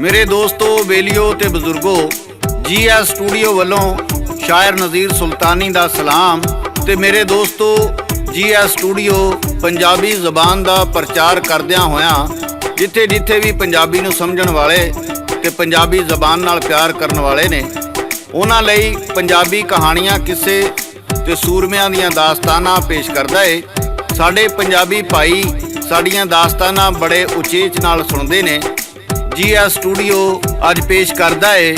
मेरे दोस्तों, बेलियो ते बजुर्गो, GS स्टूडियो वालों शायर नज़ीर सुल्तानी दा सलाम। ते मेरे दोस्तों, GS स्टूडियो पंजाबी ज़बान दा प्रचार करदियां होया जिथे जिथे भी पंजाबी नूं समझण वाले ते पंजाबी ज़बान नाल प्यार करन वाले ने, उन्हां लई पंजाबी कहानियां, किस्से ते सूरमियां दियां दास्तानां पेश करदा है। साडे पंजाबी भाई साडियां दास्तानां बड़े उचेच नाल सुणदे ने। GS स्टूडियो अज पेश करदा है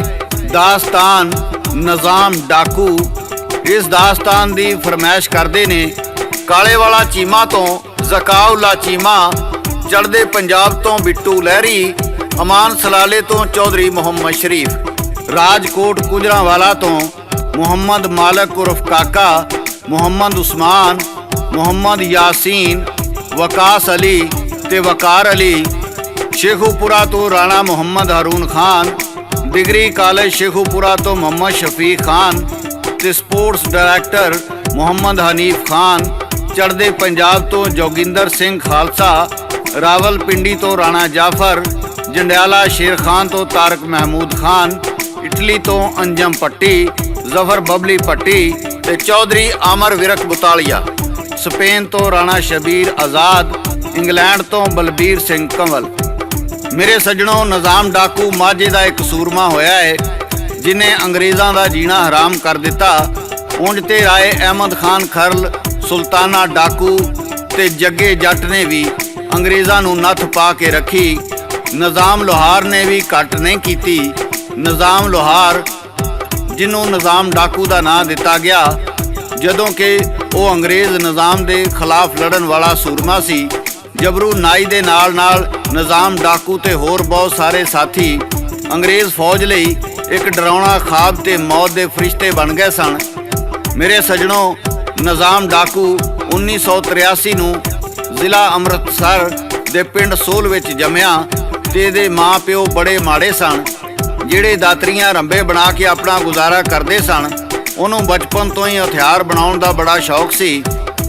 दास्तान निज़ाम डाकू। इस दास्तान दी फरमाइश करदे ने काले वाला चीमा तो ज़काउल्ला चीमा, चढ़दे पंजाब तो बिट्टू लहरी, अमान सलाले तो चौधरी मोहम्मद शरीफ, राजकोट गुजरांवाला तो मुहम्मद मालक उर्फ काका, मुहम्मद उस्मान, मुहम्मद यासीन, वकास अली ते वकार अली, शेखुपुरा तो राणा मुहम्मद हारून खान, डिग्री कॉलेज शेखुपुरा तो मोहम्मद शफीक खान ते स्पोर्ट्स डायरैक्टर मुहम्मद हनीफ खान, चढ़दे पंजाब तो जोगिंदर सिंह खालसा, रावलपिंडी तो राणा जाफर, जंडियाला शेर खान तो तारक महमूद खान, इटली तो अंजम पट्टी, जफर बबली पट्टी ते चौधरी आमर विरक बुतालिया, स्पेन तो राणा शबीर आज़ाद, इंग्लैंड तो बलबीर सिंह कंवल। मेरे सज्जनों, निज़ाम डाकू माझे का एक सूरमा होया है जिन्हें अंग्रेज़ों का जीना हराम कर दिता। उंज ते राय अहमद खान खरल, सुल्ताना डाकू ते जग्गे जट ने भी अंग्रेज़ों नूं नत्थ पा के रखी। निज़ाम लोहार ने भी घट नहीं की। निज़ाम लोहार, जिन्हों निज़ाम डाकू का नाम दिता गया, जदों कि वो अंग्रेज़ निज़ाम के खिलाफ लड़न वाला सूरमा सी। जबरू नाई दे नाल नाल निज़ाम डाकू ते होर बहुत सारे साथी अंग्रेज़ फौज लई एक डरावना खाब ते मौत दे फरिश्ते बन गए सन। मेरे सज्जनों, निज़ाम डाकू 1983 नूं जिला अमृतसर दे पिंड सोल विच जम्मिया ते इहदे माँ प्यो बड़े माड़े सन, जिहड़े दातरियां रंबे बना के अपना गुजारा करते सन। उन्होंने बचपन तो ही हथियार बनाउण दा बड़ा शौक सी।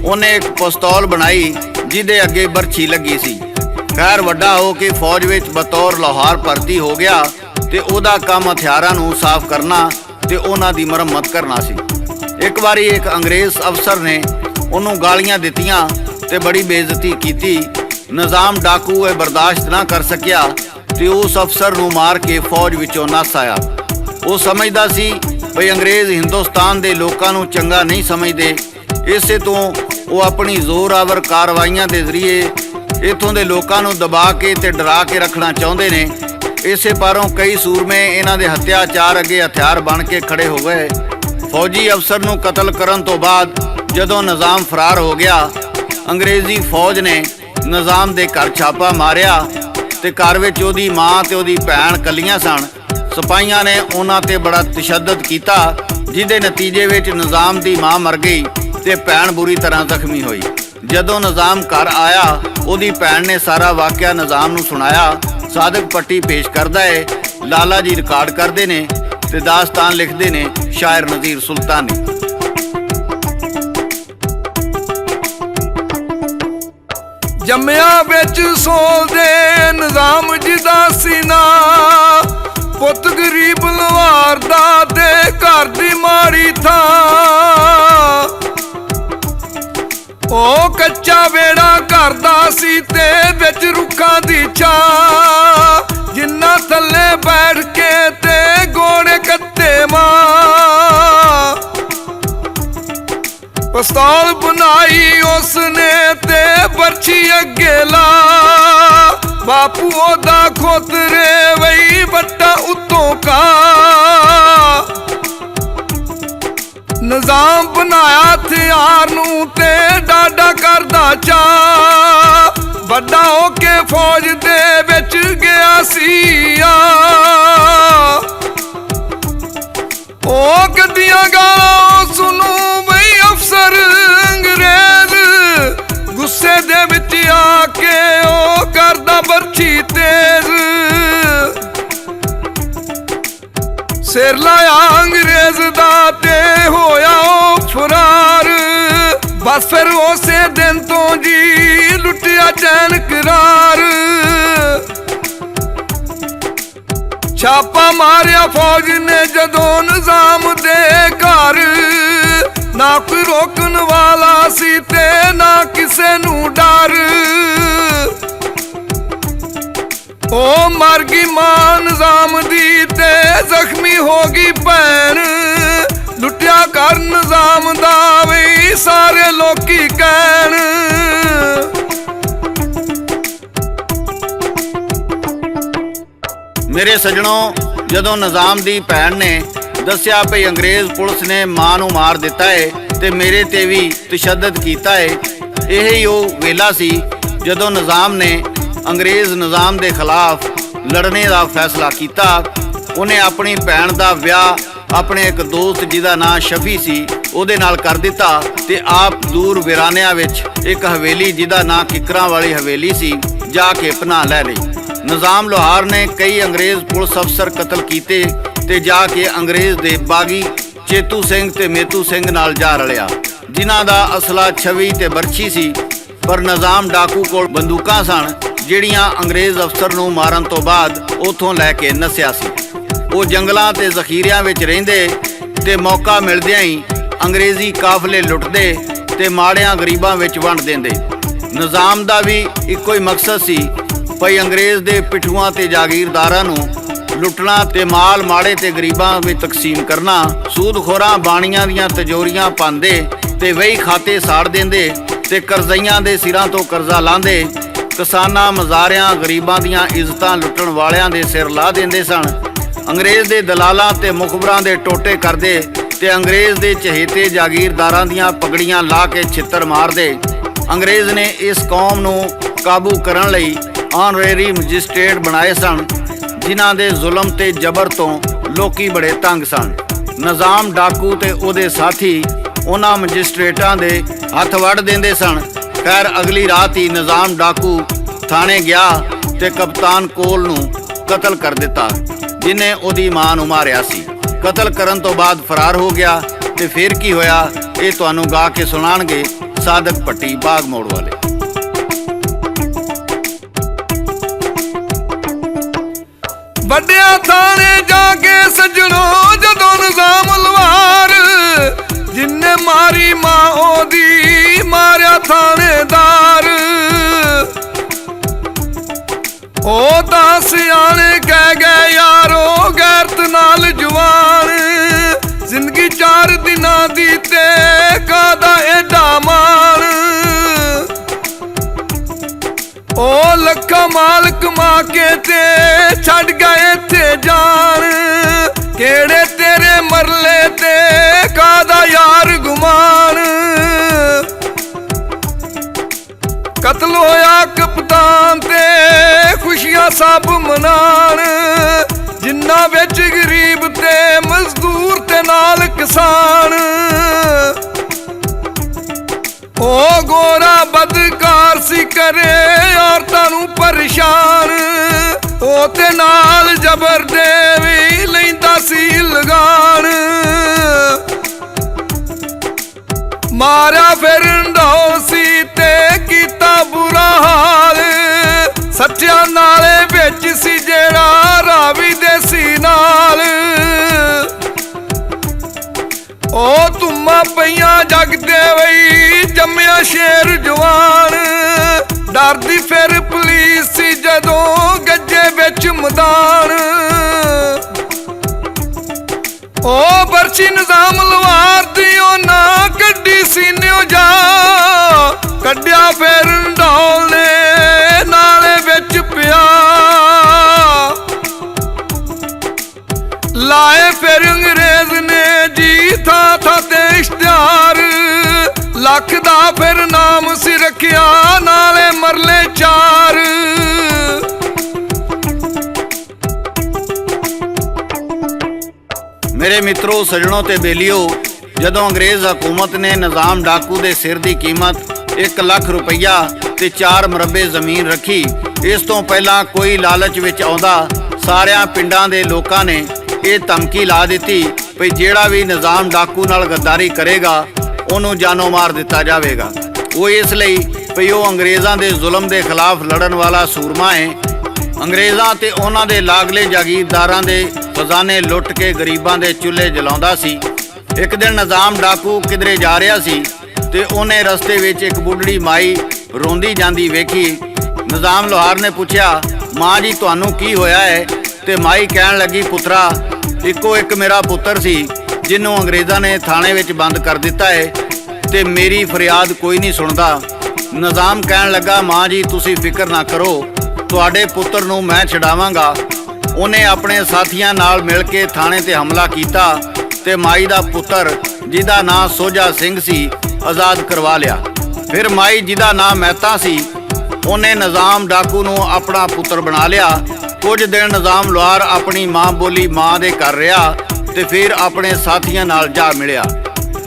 उन्हें एक पिस्तौल बनाई जिहदे अगे बरछी लगी सी। खैर, वड्डा हो के फौज विच बतौर लोहार भर्ती हो गया ते उहदा काम हथियारां नूं साफ करना ते उहनां दी मरम्मत करना सी। एक बारी एक अंग्रेज़ अफसर ने उन्होंने गालियां दित्तियां ते बड़ी बेइज्जती कीती। निज़ाम डाकू ये बर्दाश्त ना कर सकिया ते उस अफसर नूं मार के फौज विचों नस आया। वो समझदा सी भई अंग्रेज़ हिंदुस्तान दे लोकां नूं चंगा नहीं समझदे, इसे तो वो अपनी जोरावर कार्रवाइयां के जरिए इत्थों के लोगों को दबा के ते डरा के रखना चाहते ने। इसे पारों कई सूरमे इन्हां दे अत्याचार अगे हथियार बन के खड़े हो गए। फौजी अफसर नूं कतल करन तो बाद जदों निज़ाम फरार हो गया, अंग्रेज़ी फौज ने निज़ाम दे घर छापा मारिया ते घर विच ओहदी माँ ते ओहदी भैण कलियां सन। सिपाहियां ने उन्हां ते बड़ा तशद्दद कीता, जिहदे नतीजे विच निज़ाम दी माँ मर गई ते भैण बुरी तरह जख्मी हुई। जदों निज़ाम घर आया, ओहदी भैण ने सारा वाकया निज़ाम नूं सुनाया। सादक पट्टी पेश करदा है, लाला जी रिकॉर्ड करते ने ते दास्तान लिखते ने शायर नज़ीर सुल्तानी। जम्मिया बिच सोल दे निज़ाम जिदा सीना, पुत गरीब लवार दा ते घर दी माड़ी था। ओ कच्चा वेड़ा घर दा सी ते विच रुखां दी छां, जिन्ना थल्ले बैठ के ते गोणे कत्ते मां। पिस्तौल बनाई उसने ते बरछी अगे ला, बापू ओदा खोतरे वही बट्टा उत्तों का। निज़ाम बनाया हथियार नूं ते डाडा करदा चा, बड़ा हो के फौज दे विच गया सी आ। ओ गड्डियां गालां सुनू बई अफसर अंग्रेज, गुस्से दे विच आके ओ करदा बरछी तेज। सिर लाया अंग्रेज दा ते होया ओ फरार, बस फिर उसे दिन तो जी लुटिया चैन करार। ਮਾਰਿਆ ਫੌਜ ਨੇ ਜਦੋਂ ਨਿਜ਼ਾਮ ਦੇ ਘਰ, ਨਾ ਕੋਈ ਰੋਕਣ ਵਾਲਾ ਸੀ ਤੇ ਨਾ ਕਿਸੇ ਨੂੰ ਡਰ। ਉਹ ਮਰ ਗਈ ਮਾਂ ਨਿਜ਼ਾਮ ਦੀ ਤੇ ਜ਼ਖਮੀ ਹੋ ਗਈ ਭੈਣ, ਲੁੱਟਿਆ ਕਰ ਨਿਜ਼ਾਮ ਦਾ ਵੀ ਸਾਰੇ ਲੋਕੀ ਕਹਿਣ। ਮੇਰੇ ਸੱਜਣੋ, ਜਦੋਂ ਨਿਜ਼ਾਮ ਦੀ ਭੈਣ ਨੇ ਦੱਸਿਆ ਭਈ ਅੰਗਰੇਜ਼ ਪੁਲਿਸ ਨੇ ਮਾਂ ਨੂੰ ਮਾਰ ਦਿੱਤਾ ਏ ਤੇ ਮੇਰੇ ਤੇ ਵੀ ਤਸ਼ੱਦਦ ਕੀਤਾ ਏ, ਇਹ ਹੀ ਉਹ ਵੇਲਾ ਸੀ ਜਦੋਂ ਨਿਜ਼ਾਮ ਨੇ ਅੰਗਰੇਜ਼ ਨਿਜ਼ਾਮ ਦੇ ਖਿਲਾਫ ਲੜਨੇ ਦਾ ਫੈਸਲਾ ਕੀਤਾ। ਉਹਨੇ ਆਪਣੀ ਭੈਣ ਦਾ ਵਿਆਹ ਆਪਣੇ ਇੱਕ ਦੋਸਤ ਜਿਹਦਾ ਨਾਂ ਸ਼ਫੀ ਸੀ ਉਹਦੇ ਨਾਲ ਕਰ ਦਿੱਤਾ ਤੇ ਆਪ ਦੂਰ ਵਿਰਾਨਿਆਂ ਵਿੱਚ ਇੱਕ ਹਵੇਲੀ ਜਿਹਦਾ ਨਾਂ ਕਿਕਰਾਂ ਵਾਲੀ ਹਵੇਲੀ ਸੀ ਜਾ ਕੇ ਪਨਾਹ ਲੈ ਲਈ। ਨਿਜ਼ਾਮ ਲੋਹਾਰ ਨੇ ਕਈ ਅੰਗਰੇਜ਼ ਪੁਲਿਸ ਅਫਸਰ ਕਤਲ ਕੀਤੇ ਤੇ ਜਾ ਕੇ ਅੰਗਰੇਜ਼ ਦੇ ਬਾਗੀ ਚੇਤੂ ਸਿੰਘ ਤੇ ਮੇਤੂ ਸਿੰਘ ਨਾਲ ਜਾ ਰਲਿਆ, ਜਿਨ੍ਹਾਂ ਦਾ ਅਸਲਾ ਛਵੀ ਤੇ ਬਰਛੀ ਸੀ। ਪਰ ਨਿਜ਼ਾਮ ਡਾਕੂ ਕੋਲ ਬੰਦੂਕਾਂ ਸਨ ਜਿਹੜੀਆਂ ਅੰਗਰੇਜ਼ ਅਫਸਰ ਨੂੰ ਮਾਰਨ ਤੋਂ ਬਾਅਦ ਉੱਥੋਂ ਲੈ ਕੇ ਨੱਸਿਆ ਸੀ। ਉਹ ਜੰਗਲਾਂ ਤੇ ਜ਼ਖੀਰਿਆਂ ਵਿੱਚ ਰਹਿੰਦੇ ਤੇ ਮੌਕਾ ਮਿਲਦਿਆਂ ਹੀ ਅੰਗਰੇਜ਼ੀ ਕਾਫਲੇ ਲੁੱਟਦੇ ਤੇ ਮਾੜਿਆਂ ਗਰੀਬਾਂ ਵਿੱਚ ਵੰਡ ਦਿੰਦੇ। ਨਿਜ਼ਾਮ ਦਾ ਵੀ ਇੱਕੋ ਹੀ ਮਕਸਦ ਸੀ ਭਈ ਅੰਗਰੇਜ਼ ਦੇ ਪਿੱਠੂਆਂ ਤੇ ਜਾਗੀਰਦਾਰਾਂ ਨੂੰ ਲੁੱਟਣਾ ਤੇ ਮਾਲ ਮਾੜੇ ਤੇ ਗਰੀਬਾਂ ਵਿੱਚ ਤਕਸੀਮ ਕਰਨਾ। ਸੂਦਖੋਰਾਂ ਬਾਣੀਆਂ ਦੀਆਂ ਤਜੋਰੀਆਂ ਪਾਉਂਦੇ ਤੇ ਵਹੀ ਖਾਤੇ ਸਾੜ ਦਿੰਦੇ ਤੇ ਕਰਜ਼ਈਆਂ ਦੇ ਸਿਰਾਂ ਤੋਂ ਕਰਜ਼ਾ ਲਾਂਦੇ। ਕਿਸਾਨਾਂ, ਮਜ਼ਾਰਿਆਂ, ਗਰੀਬਾਂ ਦੀਆਂ ਇੱਜ਼ਤਾਂ ਲੁੱਟਣ ਵਾਲਿਆਂ ਦੇ ਸਿਰ ਲਾ ਦਿੰਦੇ ਸਨ। ਅੰਗਰੇਜ਼ ਦੇ ਦਲਾਲਾਂ ਤੇ ਮੁਖਬਰਾਂ ਦੇ ਟੋਟੇ ਕਰਦੇ ਤੇ ਅੰਗਰੇਜ਼ ਦੇ ਚਹੇਤੇ ਜਾਗੀਰਦਾਰਾਂ ਦੀਆਂ ਪਗੜੀਆਂ ਲਾ ਕੇ ਛਿੱਤਰ ਮਾਰਦੇ। ਅੰਗਰੇਜ਼ ਨੇ ਇਸ ਕੌਮ ਨੂੰ ਕਾਬੂ ਕਰਨ ਲਈ ਆਨਰੇਰੀ ਮੈਜਿਸਟ੍ਰੇਟ ਬਣਾਏ ਸਨ, ਜਿਨ੍ਹਾਂ ਦੇ ਜ਼ੁਲਮ ਤੇ ਜ਼ਬਰ ਤੋਂ ਲੋਕੀ ਬੜੇ ਤੰਗ ਸਨ। ਨਿਜ਼ਾਮ ਡਾਕੂ ਤੇ ਉਹਦੇ ਸਾਥੀ ਉਹਨਾਂ ਮੈਜਿਸਟ੍ਰੇਟਾਂ ਦੇ ਹੱਥ ਵੱਢ ਦਿੰਦੇ ਸਨ। ਖੈਰ ਅਗਲੀ ਰਾਤ ਹੀ ਨਿਜ਼ਾਮ ਡਾਕੂ ਥਾਣੇ ਗਿਆ ਤੇ ਕਪਤਾਨ ਕੋਲ ਨੂੰ ਕਤਲ ਕਰ ਦਿੱਤਾ, ਜਿਨੇ ਉਹਦੀ ਮਾਂ ਨੂੰ ਮਾਰਿਆ ਸੀ। ਕਤਲ ਕਰਨ ਤੋਂ ਬਾਅਦ ਫਰਾਰ ਹੋ ਗਿਆ ਤੇ ਫਿਰ ਕੀ ਹੋਇਆ ਇਹ ਤੁਹਾਨੂੰ ਗਾ ਕੇ ਸੁਣਾਣਗੇ ਸਾਦਕ ਭੱਟੀ ਬਾਗ ਮੋੜ ਵਾਲੇ। ਵੱਡਿਆ ਥਾਣੇ ਜਾ ਕੇ ਸੱਜਣੋ ਜਦੋਂ ਨਿਜ਼ਾਮ ਲਵਾਰ, ਜਿੰਨੇ ਮਾਰੀ ਮਾਂ ਉਹਦੀ ਮਾਰਿਆ ਥਾਣੇਦਾਰ। ਉਹ ਤਾਂ ਸਿਆਣੇ ਕਹਿ ਗਏ ਯਾਰੋ ਗੈਰਤ ਨਾਲ ਜਵਾਨ, ਜ਼ਿੰਦਗੀ 4 ਦਿਨਾਂ ਦੀ ਤੇ ਕਾਹਦਾ ਏਡਾ ਮਾਣ। ਉਹ ਲੱਖਾਂ ਮਾਲ ਕਮਾ ਕੇ ਤੇ ਛੱਡ ਗਏ ਇੱਥੇ ਜਾਨ, ਕਿਹੜੇ ਤੇਰੇ ਮਰਲੇ ਤੇ ਕਾਹਦਾ ਯਾਰ ਗੁਮਾਨ। ਕਤਲ ਹੋਇਆ ਕਪਤਾਨ ਤੇ ਖੁਸ਼ੀਆਂ ਸਭ ਮਨਾਣ, ਜਿਨ੍ਹਾਂ ਵਿੱਚ ਗਰੀਬ ਤੇ ਮਜ਼ਦੂਰ ਤੇ ਨਾਲ ਕਿਸਾਨ। ਉਹ ਗੋਰਾ ਬਦਕਾਰ ਸੀ ਕਰੇ ਔਰਤਾਂ ਨੂੰ ਪਰੇਸ਼ਾਨ, ਉਹ ਤੇ ਨਾਲ ਜ਼ਬਰ ਦੇ ਵੀ ਲੈਂਦਾ ਸੀ ਲਗਾਨ। ਮਾਰਿਆ ਫਿਰ ਢੋਲ ਸੀ ਤੇ ਕੀਤਾ ਬੁਰਾ ਹਾਲ, ਸੱਚਿਆਂ ਨਾਲੇ ਵਿੱਚ ਸੀ ਜਿਹੜਾ ਰਾਵੀ ਦੇ ਸੀ ਨਾਲ। ਉਹ ਧੁੰਮਾਂ ਪਈਆਂ ਜਗ ਦੇ ਵਈ ਜੰਮਿਆ ਸ਼ੇਰ ਜਵਾਨ, ਡਰਦੀ ਫਿਰ ਪੁਲਿਸ ਸੀ ਜਦੋਂ ਗੱਜੇ ਵਿੱਚ ਮੈਦਾਨ। ਉਹ ਬਰਛੀ ਨਿਜ਼ਾਮ ਲਵਾਰ ਦੀ ਉਹਨਾਂ ਕੱਢੀ ਸੀਨਿਓ ਜਾ, ਕੱਢਿਆ ਫਿਰ ਢੋਲ ਨੇ ਨਾਲੇ ਵਿੱਚ ਪਿਆ। ਲਾਏ ਫਿਰ ਅੰਗਰੇਜ਼ ਨੇ ਜੀ ਥਾਂ ਥਾਂ ਤੇ ਇਸ਼ਤਿਹਾਰ, ਲੱਖ ਦਾ ਫਿਰ ਨਾਮ ਸੀ ਰੱਖਿਆ ਨਾਲੇ ਮਰਲੇ 4। ਮੇਰੇ ਮਿੱਤਰੋ, ਸੱਜਣੋ ਤੇ ਬੇਲੀਓ, ਜਦੋਂ ਅੰਗਰੇਜ਼ ਹਕੂਮਤ ਨੇ ਨਿਜ਼ਾਮ ਡਾਕੂ ਦੇ ਸਿਰ ਦੀ ਕੀਮਤ 1 ਲੱਖ ਰੁਪਈਆ ਤੇ 4 ਮਰਬੇ ਜ਼ਮੀਨ ਰੱਖੀ, ਇਸ ਤੋਂ ਪਹਿਲਾਂ ਕੋਈ ਲਾਲਚ ਵਿੱਚ ਆਉਂਦਾ ਸਾਰਿਆਂ ਪਿੰਡਾਂ ਦੇ ਲੋਕਾਂ ਨੇ ਇਹ ਧਮਕੀ ਲਾ ਦਿੱਤੀ ਵੀ ਜਿਹੜਾ ਵੀ ਨਿਜ਼ਾਮ ਡਾਕੂ ਨਾਲ ਗੱਦਾਰੀ ਕਰੇਗਾ ਉਹਨੂੰ ਜਾਨੋਂ ਮਾਰ ਦਿੱਤਾ ਜਾਵੇਗਾ। ਉਹ ਇਸ ਲਈ ਵੀ ਉਹ ਅੰਗਰੇਜ਼ਾਂ ਦੇ ਜ਼ੁਲਮ ਦੇ ਖਿਲਾਫ ਲੜਨ ਵਾਲਾ ਸੂਰਮਾ ਹੈ। ਅੰਗਰੇਜ਼ਾਂ ਤੇ ਉਹਨਾਂ ਦੇ ਲਾਗਲੇ ਜਾਗੀਰਦਾਰਾਂ ਦੇ ਖਜ਼ਾਨੇ ਲੁੱਟ ਕੇ ਗਰੀਬਾਂ ਦੇ ਚੁੱਲ੍ਹੇ ਜਲਾਉਂਦਾ ਸੀ। ਇੱਕ ਦਿਨ ਨਿਜ਼ਾਮ ਡਾਕੂ ਕਿਧਰੇ ਜਾ ਰਿਹਾ ਸੀ ਤੇ ਉਹਨੇ ਰਸਤੇ ਵਿੱਚ ਇੱਕ ਬੁੱਢੜੀ ਮਾਈ ਰੋਂਦੀ ਜਾਂਦੀ ਵੇਖੀ। ਨਿਜ਼ਾਮ ਲੋਹਾਰ ਨੇ ਪੁੱਛਿਆ, ਮਾਂ ਜੀ ਤੁਹਾਨੂੰ ਕੀ ਹੋਇਆ ਹੈ? ਤੇ ਮਾਈ ਕਹਿਣ ਲੱਗੀ, ਪੁੱਤਰਾ, ਇੱਕੋ ਇੱਕ ਮੇਰਾ ਪੁੱਤਰ ਸੀ ਜਿਹਨੂੰ ਅੰਗਰੇਜ਼ਾਂ ਨੇ ਥਾਣੇ ਵਿੱਚ ਬੰਦ ਕਰ ਦਿੱਤਾ ਹੈ ਤੇ ਮੇਰੀ ਫਰਿਆਦ ਕੋਈ ਨਹੀਂ ਸੁਣਦਾ। ਨਿਜ਼ਾਮ ਕਹਿਣ ਲੱਗਾ, ਮਾਂ ਜੀ ਤੁਸੀਂ ਫਿਕਰ ਨਾ ਕਰੋ, ਤੁਹਾਡੇ ਪੁੱਤਰ ਨੂੰ ਮੈਂ ਛਡਾਵਾਂਗਾ। ਉਹਨੇ ਆਪਣੇ ਸਾਥੀਆਂ ਨਾਲ ਮਿਲ ਕੇ ਥਾਣੇ ਤੇ ਹਮਲਾ ਕੀਤਾ ਤੇ ਮਾਈ ਦਾ ਪੁੱਤਰ ਜਿਹਦਾ ਨਾਂ ਸੋਝਾ ਸਿੰਘ ਸੀ ਆਜ਼ਾਦ ਕਰਵਾ ਲਿਆ। ਫਿਰ ਮਾਈ ਜਿਹਦਾ ਨਾਂ ਮਹਿਤਾ ਸੀ ਉਹਨੇ ਨਿਜ਼ਾਮ ਡਾਕੂ ਨੂੰ ਆਪਣਾ ਪੁੱਤਰ ਬਣਾ ਲਿਆ। ਕੁਝ ਦਿਨ ਨਿਜ਼ਾਮ ਲੋਹਾਰ ਆਪਣੀ ਮਾਂ ਬੋਲੀ ਮਾਂ ਦੇ ਘਰ ਰਿਹਾ ਤੇ ਫਿਰ ਆਪਣੇ ਸਾਥੀਆਂ ਨਾਲ ਜਾ ਮਿਲਿਆ।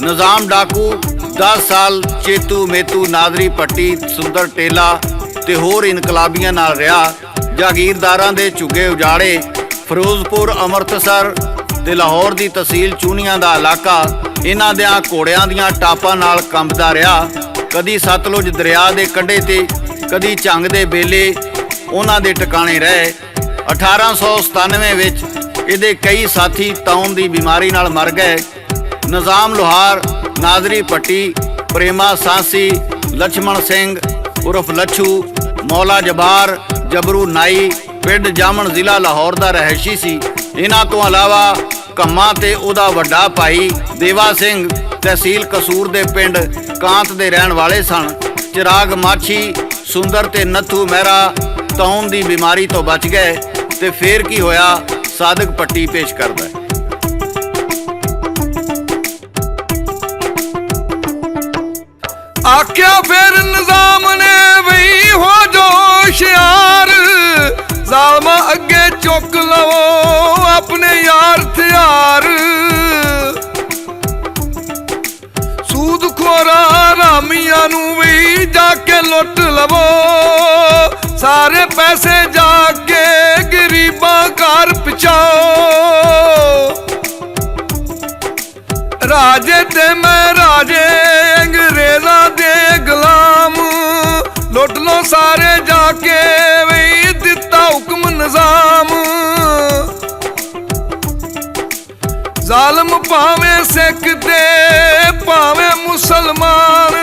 ਨਿਜ਼ਾਮ ਡਾਕੂ 10 ਸਾਲ ਚੇਤੂ ਮੇਤੂ ਨਾਦਰੀ ਭੱਟੀ ਸੁੰਦਰ ਟੇਲਾ ਤੇ ਹੋਰ ਇਨਕਲਾਬੀਆਂ ਨਾਲ ਰਿਹਾ। ਜਾਗੀਰਦਾਰਾਂ ਦੇ ਝੁੱਗੇ ਉਜਾੜੇ, ਫਿਰੋਜ਼ਪੁਰ, ਅੰਮ੍ਰਿਤਸਰ ਤੇ ਲਾਹੌਰ ਦੀ ਤਹਿਸੀਲ ਚੂਨੀਆਂ ਦਾ ਇਲਾਕਾ ਇਹਨਾਂ ਦਿਆਂ ਘੋੜਿਆਂ ਦੀਆਂ ਟਾਪਾਂ ਨਾਲ ਕੰਬਦਾ ਰਿਹਾ। ਕਦੀ ਸਤਲੁਜ ਦਰਿਆ ਦੇ ਕੰਢੇ ਤੇ ਕਦੀ ਝੰਗ ਦੇ ਬੇਲੇ ਉਹਨਾਂ ਦੇ ਟਿਕਾਣੇ ਰਹੇ। 1897 ਵਿੱਚ ਇਹਦੇ ਕਈ ਸਾਥੀ ਤੌਣ ਦੀ ਬਿਮਾਰੀ ਨਾਲ ਮਰ ਗਏ। ਨਿਜ਼ਾਮ ਲੋਹਾਰ, ਨਾਦਰੀ ਭੱਟੀ, ਪ੍ਰੇਮਾ ਸਾਂਸੀ, ਲਛਮਣ ਸਿੰਘ ਉਰਫ ਲੱਛੂ, ਮੌਲਾ ਜਬਾਰ, ਜਬਰੂ ਨਾਈ ਪਿੰਡ ਜਾਮਣ ਜ਼ਿਲ੍ਹਾ ਲਾਹੌਰ ਦਾ ਰਹਿਸ਼ੀ ਸੀ। ਇਹਨਾਂ ਤੋਂ ਇਲਾਵਾ ਕੰਮਾ ਤੇ ਉਹਦਾ ਵੱਡਾ ਭਾਈ ਦੇਵਾ ਸਿੰਘ ਤਹਿਸੀਲ ਕਸੂਰ ਦੇ ਪਿੰਡ ਕਾਂਤ ਦੇ ਰਹਿਣ ਵਾਲੇ ਸਨ। ਚਿਰਾਗ ਮਾਛੀ, ਸੁੰਦਰ ਤੇ ਨੱਥੂ ਮਹਿਰਾ ਤੌਣ ਦੀ ਬਿਮਾਰੀ ਤੋਂ ਬਚ ਗਏ। ਤੇ ਫੇਰ ਕੀ ਹੋਇਆ, ਸਾਦਕ ਪੱਟੀ ਪੇਸ਼ ਕਰਦਾ ਹੈ। ਆਖਿਆ ਫਿਰ ਨਿਜ਼ਾਮ ਨੇ ਵਈ ਹੋ ਜੋ ਹੁਸ਼ਿਆਰ, ਜ਼ਾਲਮਾਂ ਅੱਗੇ ਚੁੱਕ ਲਵੋ ਆਪਣੇ ਯਾਰ ਹਥਿਆਰ। ਸੂਦ ਖੋਰਾ ਰਾਮੀਆਂ ਨੂੰ ਵੀ ਜਾ ਕੇ ਲੁੱਟ ਲਵੋ, ਸਾਰੇ ਪੈਸੇ ਜਾ ਕੇ ਗਰੀਬਾਂ ਘਰ ਪਹੁੰਚਾਓ। ਰਾਜੇ ਤੇ ਮੈਂ ਰਾਜੇ ਅੰਗਰੇਜ਼ਾਂ ਦੇ ਗੁਲਾਮ, ਲੁੱਟ ਲੋ ਸਾਰੇ ਜਾ ਕੇ ਵੀ ਦਿੱਤਾ ਹੁਕਮ ਨਿਜ਼ਾਮ। ਜ਼ਾਲਮ ਭਾਵੇਂ ਸਿੱਖ ਤੇ ਭਾਵੇਂ ਮੁਸਲਮਾਨ,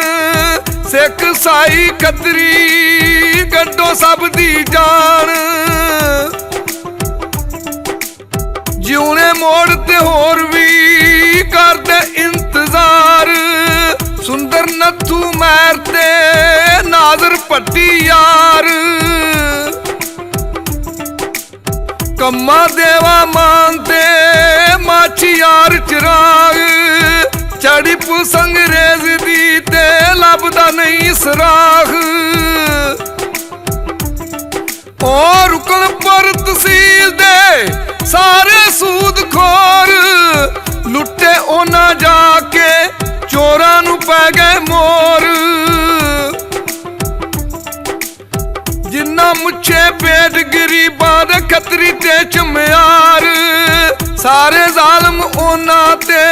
ਸਿੱਖ ਸਾਈ ਖੱਤਰੀ ਕੱਢੋ ਸਭ ਦੀ ਜਾਨ। ਜਿਉਣੇ ਮੋੜ ਤੇ ਹੋਰ ਵੀ ਕਰਦੇ ਇੰਤਜ਼ਾਰ, ਸੁੰਦਰ ਨੱਥੂ ਮਹਿਰ ਤੇ ਨਾਜ਼ਰ ਭੱਟੀ ਯਾਰ। ਕੰਮਾ ਦੇਵਾ ਮਾਨ ਤੇ ਮਾਛੀ ਯਾਰ ਚਿਰਾਗ, ਚੜੀ ਪੁਲਿਸ ਅੰਗਰੇਜ਼ ਦੀ ਤੇ ਲੱਭਦਾ ਨਹੀਂ ਸਰਾਖ। ਉਹ ਰੁਕਨਪੁਰ ਤਹਿਸੀਲ ਦੇ ਸਾਰੇ ਸੂਦ ਖੋਰ, ਲੁੱਟੇ ਉਹਨਾਂ ਜਾ ਕੇ ਚੋਰਾਂ ਨੂੰ ਪੈ ਗਏ ਮੋਰ। ਜਿੰਨਾ ਮੁੱਛੇ ਪੇਟ ਗਰੀਬਾਂ ਦੇ ਖੱਤਰੀ ਤੇ ਚੁਮਿਆਰ, ਸਾਰੇ ਜ਼ਾਲਮ ਉਹਨਾਂ ਤੇ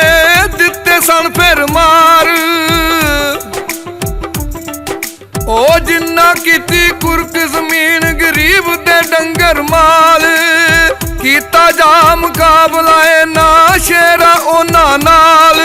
ਦਿੱਤੇ ਸਨ ਫਿਰ ਮਾਰ। ਉਹ ਜਿੰਨਾ ਕੀਤੀ ਕੁਰਕ ਜ਼ਮੀਨ ਗਰੀਬ ਦੇ ਡੰਗਰ ਮਾਲ, ਕੀਤਾ ਜਾ ਮੁਕਾਬਲਾ ਇਹਨਾਂ ਸ਼ੇਰਾਂ ਉਹਨਾਂ ਨਾਲ।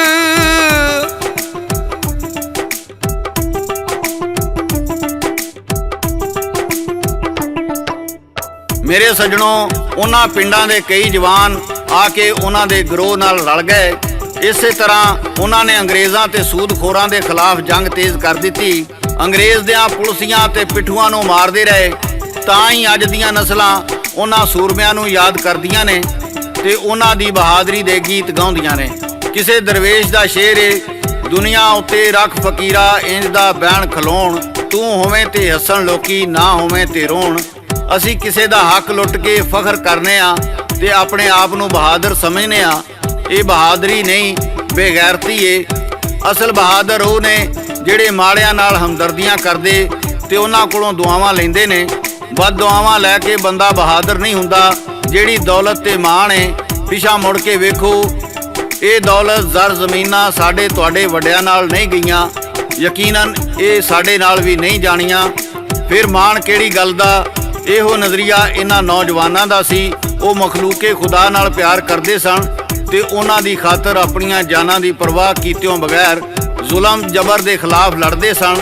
ਮੇਰੇ ਸੱਜਣੋ, ਉਹਨਾਂ ਪਿੰਡਾਂ ਦੇ ਕਈ ਜਵਾਨ ਆ ਕੇ ਉਹਨਾਂ ਦੇ ਗਰੋਹ ਨਾਲ ਰਲ ਗਏ। ਇਸੇ ਤਰ੍ਹਾਂ ਉਹਨਾਂ ਨੇ ਅੰਗਰੇਜ਼ਾਂ ਤੇ ਸੂਦਖੋਰਾਂ ਦੇ ਖਿਲਾਫ ਜੰਗ ਤੇਜ਼ ਕਰ ਦਿੱਤੀ। ਅੰਗਰੇਜ਼ ਦਿਆਂ ਪੁਲਸੀਆਂ ਤੇ ਪਿੱਠੂਆਂ ਨੂੰ ਮਾਰਦੇ ਰਹੇ। ਤਾਂ ਹੀ ਅੱਜ ਦੀਆਂ ਨਸਲਾਂ ਉਹਨਾਂ ਸੂਰਮਿਆਂ ਨੂੰ ਯਾਦ ਕਰਦੀਆਂ ਨੇ ਤੇ ਉਹਨਾਂ ਦੀ ਬਹਾਦਰੀ ਦੇ ਗੀਤ ਗਾਉਂਦੀਆਂ ਨੇ। ਕਿਸੇ ਦਰਵੇਸ਼ ਦਾ ਸ਼ੇਰ ਏ, ਦੁਨੀਆ ਉੱਤੇ ਰੱਖ ਫਕੀਰਾ ਇੰਜ ਦਾ ਬੈਣ ਖਲੋਣ, ਤੂੰ ਹੋਵੇਂ ਤੇ ਹੱਸਣ ਲੋਕੀ ਨਾ ਹੋਵੇਂ ਤੇ ਰੋਣ। ਅਸੀਂ ਕਿਸੇ ਦਾ ਹੱਕ ਲੁੱਟ ਕੇ ਫਖਰ ਕਰਨੇ ਆ ਤੇ ਆਪਣੇ ਆਪ ਨੂੰ ਬਹਾਦਰ ਸਮਝਨੇ ਆ। ਇਹ ਬਹਾਦਰੀ ਨਹੀਂ, ਬੇਗੈਰਤੀ ਏ। ਅਸਲ ਬਹਾਦਰ ਉਹ ਨੇ ਜਿਹੜੇ ਮਾੜਿਆਂ ਨਾਲ ਹਮਦਰਦੀਆਂ ਕਰਦੇ ਤੇ ਉਹਨਾਂ ਕੋਲੋਂ ਦੁਆਵਾਂ ਲੈਂਦੇ ਨੇ। ਬਦ ਦੁਆਵਾਂ ਲੈ ਕੇ ਬੰਦਾ ਬਹਾਦਰ ਨਹੀਂ ਹੁੰਦਾ। ਜਿਹੜੀ ਦੌਲਤ ਤੇ ਮਾਣ ਏ, ਪਿਛਾ ਮੁੜ ਕੇ ਵੇਖੋ, ਇਹ ਦੌਲਤ ਜ਼ਰ ਜ਼ਮੀਨਾਂ ਸਾਡੇ ਤੁਹਾਡੇ ਵੱਡਿਆਂ ਨਾਲ ਨਹੀਂ ਗਈਆਂ, ਯਕੀਨਨ ਇਹ ਸਾਡੇ ਨਾਲ ਵੀ ਨਹੀਂ ਜਾਣੀਆਂ। ਫਿਰ ਮਾਣ ਕਿਹੜੀ ਗੱਲ ਦਾ ਇਹੋ ਨਜ਼ਰੀਆ ਇਹਨਾਂ ਨੌਜਵਾਨਾਂ ਦਾ ਸੀ। ਉਹ ਮਖਲੂਕੇ ਖੁਦਾ ਨਾਲ ਪਿਆਰ ਕਰਦੇ ਸਨ ਤੇ ਉਹਨਾਂ ਦੀ ਖਾਤਰ ਆਪਣੀਆਂ ਜਾਨਾਂ ਦੀ ਪਰਵਾਹ ਕੀਤਿਆਂ ਬਗੈਰ ਜ਼ੁਲਮ ਜਬਰ ਦੇ ਖਿਲਾਫ ਲੜਦੇ ਸਨ।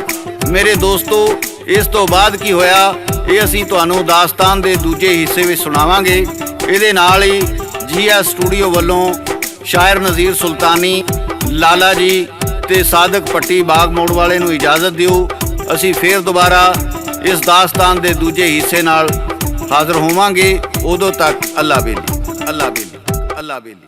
ਮੇਰੇ ਦੋਸਤੋ, ਇਸ ਤੋਂ ਬਾਅਦ ਕੀ ਹੋਇਆ ਇਹ ਅਸੀਂ ਤੁਹਾਨੂੰ ਦਾਸਤਾਨ ਦੇ ਦੂਜੇ ਹਿੱਸੇ ਵਿੱਚ ਸੁਣਾਵਾਂਗੇ। ਇਹਦੇ ਨਾਲ ਹੀ GS ਸਟੂਡੀਓ ਵੱਲੋਂ ਸ਼ਾਇਰ ਨਜ਼ੀਰ ਸੁਲਤਾਨੀ, ਲਾਲਾ ਜੀ ਤੇ ਸਾਦਕ ਪੱਟੀ ਬਾਗ ਮੋੜ ਵਾਲੇ ਨੂੰ ਇਜਾਜ਼ਤ ਦਿਓ। ਅਸੀਂ ਫੇਰ ਦੁਬਾਰਾ ਇਸ ਦਾਸਤਾਨ ਦੇ ਦੂਜੇ ਹਿੱਸੇ ਨਾਲ ਹਾਜ਼ਰ ਹੋਵਾਂਗੇ। ਉਦੋਂ ਤੱਕ ਅੱਲਾ ਬੇਲੀ, ਅੱਲਾ ਬੇਲੀ, ਅੱਲਾ ਬੇਲੀ।